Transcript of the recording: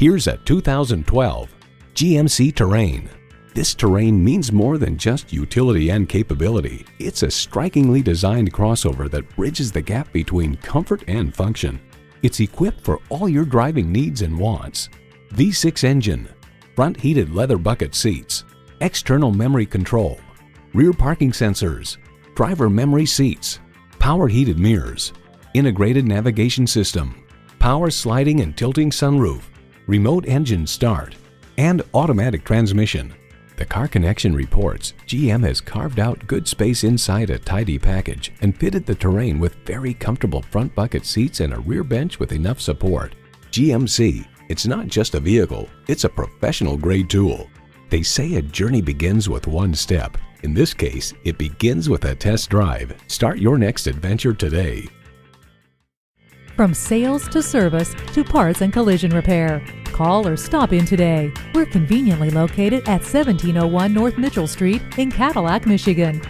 Here's a 2012 GMC Terrain. This Terrain means more than just utility and capability. It's a strikingly designed crossover that bridges the gap between comfort and function. It's equipped for all your driving needs and wants. V6 engine, front heated leather bucket seats, external memory control, rear parking sensors, driver memory seats, power heated mirrors, integrated navigation system, power sliding and tilting sunroof, remote engine start, and automatic transmission. The Car Connection reports GM has carved out good space inside a tidy package and fitted the Terrain with very comfortable front bucket seats and a rear bench with enough support. GMC, it's not just a vehicle, it's a professional grade tool. They say a journey begins with one step. In this case, it begins with a test drive. Start your next adventure today. From sales to service to parts and collision repair, call or stop in today. We're conveniently located at 1701 North Mitchell Street in Cadillac, Michigan.